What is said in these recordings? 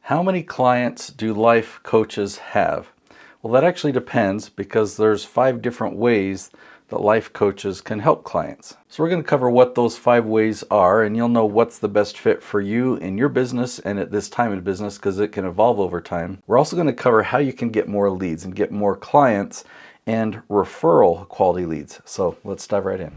How many clients do life coaches have? Well, that actually depends because there's 5 different ways that life coaches can help clients. So we're going to cover what those 5 ways are, and you'll know what's the best fit for you in your business and at this time in business because it can evolve over time. We're also going to cover how you can get more leads and get more clients and referral quality leads. So let's dive right in.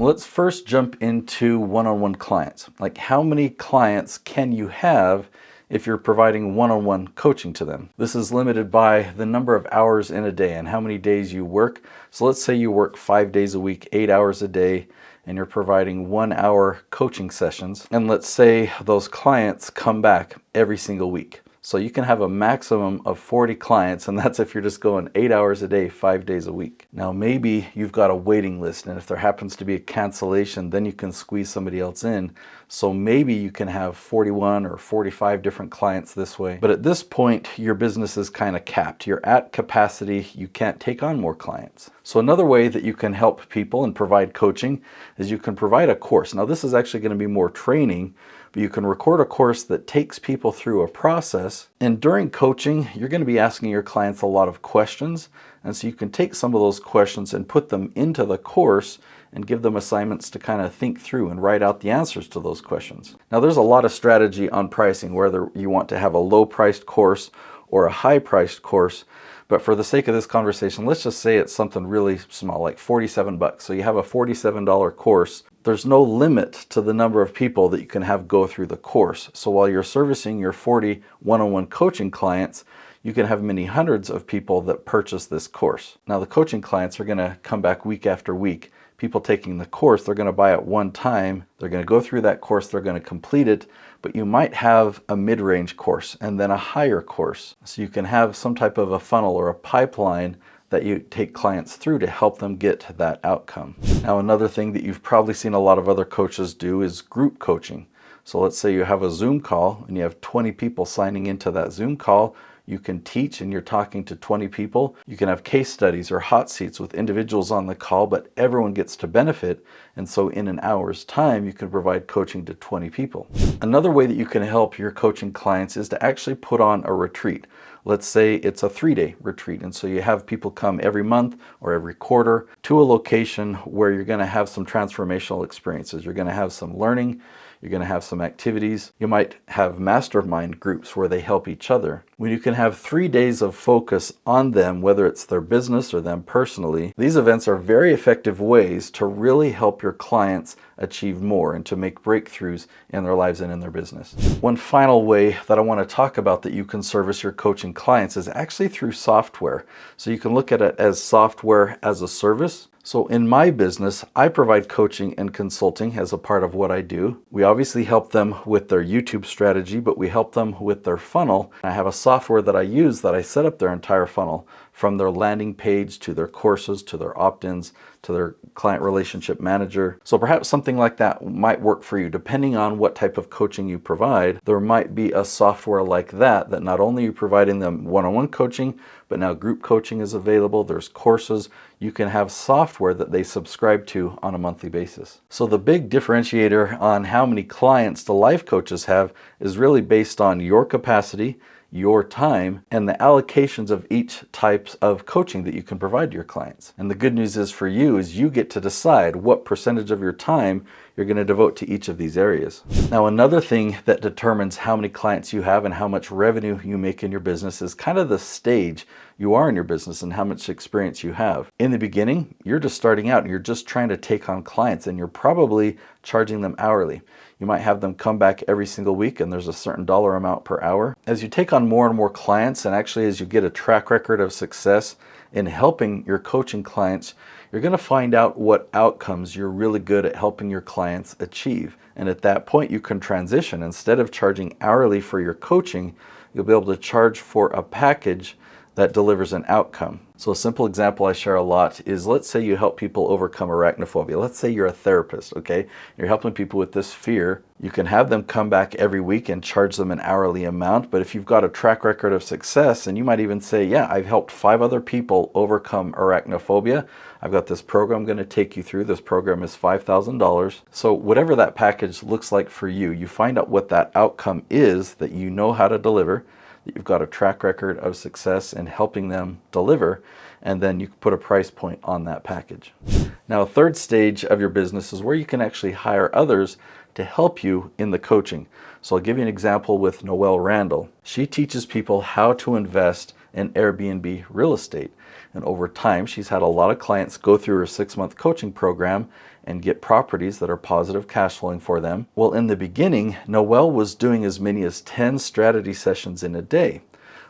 Let's first jump into one-on-one clients. Like, how many clients can you have if you're providing one-on-one coaching to them? This is limited by the number of hours in a day and how many days you work. So let's say you work 5 days a week, 8 hours a day, and you're providing 1-hour coaching sessions. And let's say those clients come back every single week. So you can have a maximum of 40 clients, and that's if you're just going 8 hours a day, 5 days a week. Now, maybe you've got a waiting list, and if there happens to be a cancellation, then you can squeeze somebody else in. So maybe you can have 41 or 45 different clients this way. But at this point, your business is kind of capped. You're at capacity. You can't take on more clients. So another way that you can help people and provide coaching is you can provide a course. Now, this is actually going to be more training, but you can record a course that takes people through a process. And during coaching, you're going to be asking your clients a lot of questions. And so you can take some of those questions and put them into the course and give them assignments to kind of think through and write out the answers to those questions. Now, there's a lot of strategy on pricing, whether you want to have a low-priced course or a high-priced course. But for the sake of this conversation, let's just say it's something really small, like $47. So you have a $47 course. There's no limit to the number of people that you can have go through the course. So while you're servicing your 40 one-on-one coaching clients, you can have many hundreds of people that purchase this course. Now, the coaching clients are going to come back week after week. People taking the course, they're going to buy it one time. They're going to go through that course. They're going to complete it. But you might have a mid-range course and then a higher course. So you can have some type of a funnel or a pipeline that you take clients through to help them get that outcome. Now, another thing that you've probably seen a lot of other coaches do is group coaching. So let's say you have a Zoom call and you have 20 people signing into that Zoom call. You can teach and you're talking to 20 people. You can have case studies or hot seats with individuals on the call, but everyone gets to benefit. And so in an hour's time, you can provide coaching to 20 people. Another way that you can help your coaching clients is to actually put on a retreat. Let's say it's a 3-day retreat. And so you have people come every month or every quarter to a location where you're going to have some transformational experiences. You're going to have some learning. You're going to have some activities. You might have mastermind groups where they help each other. When you can have 3 days of focus on them, whether it's their business or them personally, these events are very effective ways to really help your clients achieve more and to make breakthroughs in their lives and in their business. One final way that I want to talk about that you can service your coaching clients is actually through software. So you can look at it as software as a service. So in my business, I provide coaching and consulting as a part of what I do. We obviously help them with their YouTube strategy, but we help them with their funnel. I have a software that I use that I set up their entire funnel, from their landing page to their courses, to their opt-ins, to their client relationship manager. So perhaps something like that might work for you. Depending on what type of coaching you provide, there might be a software like that not only you're providing them one-on-one coaching, but now group coaching is available. There's courses. You can have software that they subscribe to on a monthly basis. So the big differentiator on how many clients the life coaches have is really based on your capacity, your time, and the allocations of each types of coaching that you can provide to your clients. And the good news is for you is you get to decide what percentage of your time you're going to devote to each of these areas. Now, another thing that determines how many clients you have and how much revenue you make in your business is kind of the stage you are in your business and how much experience you have. In the beginning, you're just starting out and you're just trying to take on clients, and you're probably charging them hourly. You might have them come back every single week and there's a certain dollar amount per hour. As you take on more and more clients, and actually as you get a track record of success in helping your coaching clients, you're going to find out what outcomes you're really good at helping your clients achieve. And at that point, you can transition. Instead of charging hourly for your coaching, you'll be able to charge for a package that delivers an outcome. So a simple example I share a lot is, let's say you help people overcome arachnophobia. Let's say you're a therapist, okay? You're helping people with this fear. You can have them come back every week and charge them an hourly amount. But if you've got a track record of success, and you might even say, yeah, I've helped 5 other people overcome arachnophobia. I've got this program I'm going to take you through. This program is $5,000. So whatever that package looks like for you, you find out what that outcome is that you know how to deliver, that you've got a track record of success in helping them deliver, and then you can put a price point on that package. Now, a third stage of your business is where you can actually hire others to help you in the coaching. So I'll give you an example with Noelle Randall. She teaches people how to invest in Airbnb real estate. And over time, she's had a lot of clients go through her 6-month coaching program and get properties that are positive cash flowing for them. Well, in the beginning, Noelle was doing as many as 10 strategy sessions in a day.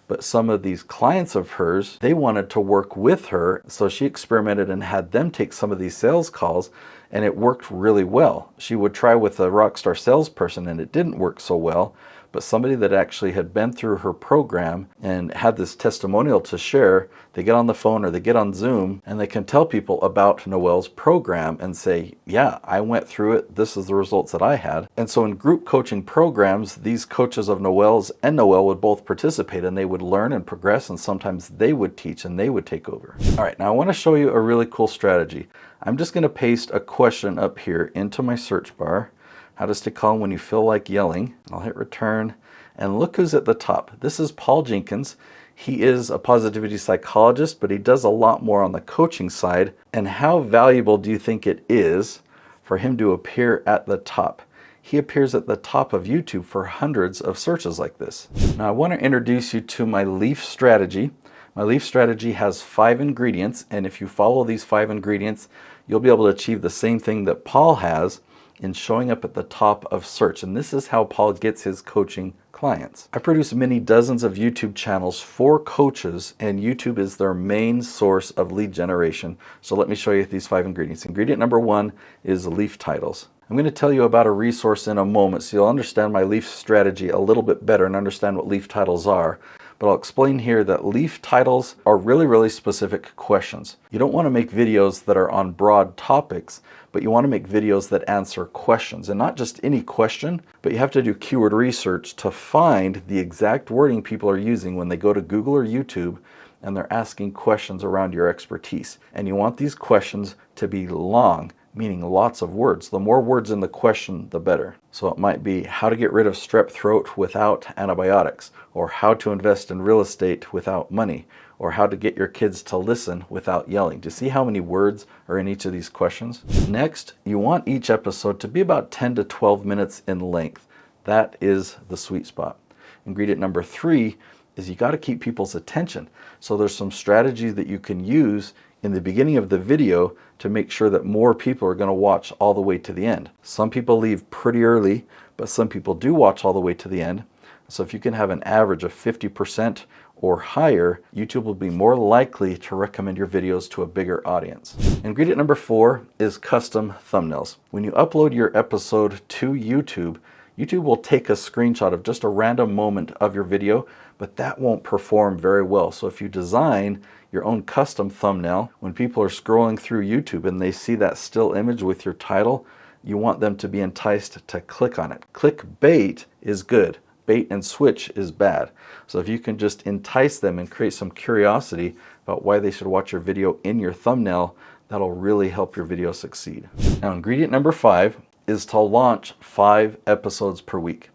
But some of these clients of hers, they wanted to work with her. So she experimented and had them take some of these sales calls, and it worked really well. She would try with a rockstar salesperson and it didn't work so well. But somebody that actually had been through her program and had this testimonial to share, they get on the phone or they get on Zoom and they can tell people about Noelle's program and say, yeah, I went through it. This is the results that I had. And so in group coaching programs, these coaches of Noelle's and Noelle would both participate, and they would learn and progress, and sometimes they would teach and they would take over. All right, now I want to show you a really cool strategy. I'm just going to paste a question up here into my search bar. How to stay calm when you feel like yelling. I'll hit return, and look who's at the top. This is Paul Jenkins. He is a positivity psychologist, but he does a lot more on the coaching side. And how valuable do you think it is for him to appear at the top? He appears at the top of YouTube for hundreds of searches like this. Now I want to introduce you to my Leaf strategy. My Leaf strategy has 5 ingredients, and if you follow these 5 ingredients, you'll be able to achieve the same thing that Paul has in showing up at the top of search. And this is how Paul gets his coaching clients. I produce many dozens of YouTube channels for coaches, and YouTube is their main source of lead generation. So let me show you these 5 ingredients. Ingredient number 1 is Leaf titles. I'm going to tell you about a resource in a moment so you'll understand my Leaf strategy a little bit better and understand what Leaf titles are. But I'll explain here that Leaf titles are really specific questions. You don't want to make videos that are on broad topics, but you want to make videos that answer questions. And not just any question, but you have to do keyword research to find the exact wording people are using when they go to Google or YouTube and they're asking questions around your expertise. And you want these questions to be long, meaning lots of words. The more words in the question, the better. So it might be how to get rid of strep throat without antibiotics, or how to invest in real estate without money, or how to get your kids to listen without yelling. Do you see how many words are in each of these questions? Next, you want each episode to be about 10 to 12 minutes in length. That is the sweet spot. Ingredient number 3 is you got to keep people's attention. So there's some strategies that you can use in the beginning of the video to make sure that more people are going to watch all the way to the end. Some people leave pretty early, but some people do watch all the way to the end. So if you can have an average of 50% or higher, YouTube will be more likely to recommend your videos to a bigger audience. Ingredient number 4 is custom thumbnails. When you upload your episode to YouTube, YouTube will take a screenshot of just a random moment of your video, but that won't perform very well. So if you design your own custom thumbnail, when people are scrolling through YouTube and they see that still image with your title, you want them to be enticed to click on it. Clickbait is good. Bait and switch is bad. So if you can just entice them and create some curiosity about why they should watch your video in your thumbnail, that'll really help your video succeed. Now, ingredient number 5 is to launch 5 episodes per week.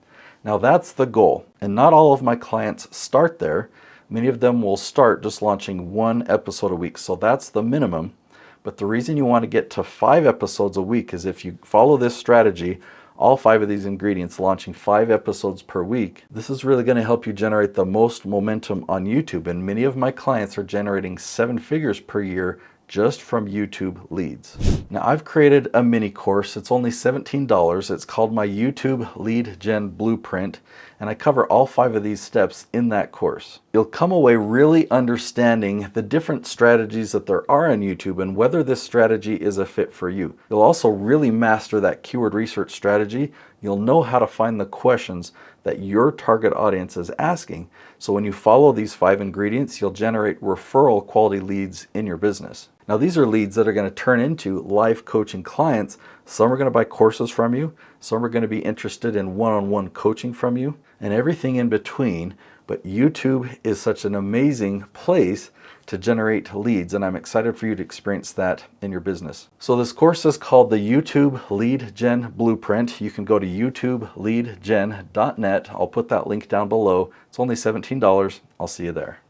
Now that's the goal, and not all of my clients start there. Many of them will start just launching 1 episode a week, so that's the minimum. But the reason you want to get to 5 episodes a week is if you follow this strategy, all 5 of these ingredients, launching 5 episodes per week, this is really going to help you generate the most momentum on YouTube. And many of my clients are generating 7 figures per year just from YouTube leads. Now I've created a mini course. It's only $17. It's called my YouTube Lead Gen Blueprint. and I cover all 5 of these steps in that course. You'll come away really understanding the different strategies that there are on YouTube and whether this strategy is a fit for you. You'll also really master that keyword research strategy. You'll know how to find the questions that your target audience is asking. So when you follow these 5 ingredients, you'll generate referral quality leads in your business. Now these are leads that are going to turn into live coaching clients. Some are going to buy courses from you. Some are going to be interested in one-on-one coaching from you, and everything in between. But YouTube is such an amazing place to generate leads, and I'm excited for you to experience that in your business. So this course is called the YouTube Lead Gen Blueprint. You can go to youtubeleadgen.net. I'll put that link down below. It's only $17. I'll see you there.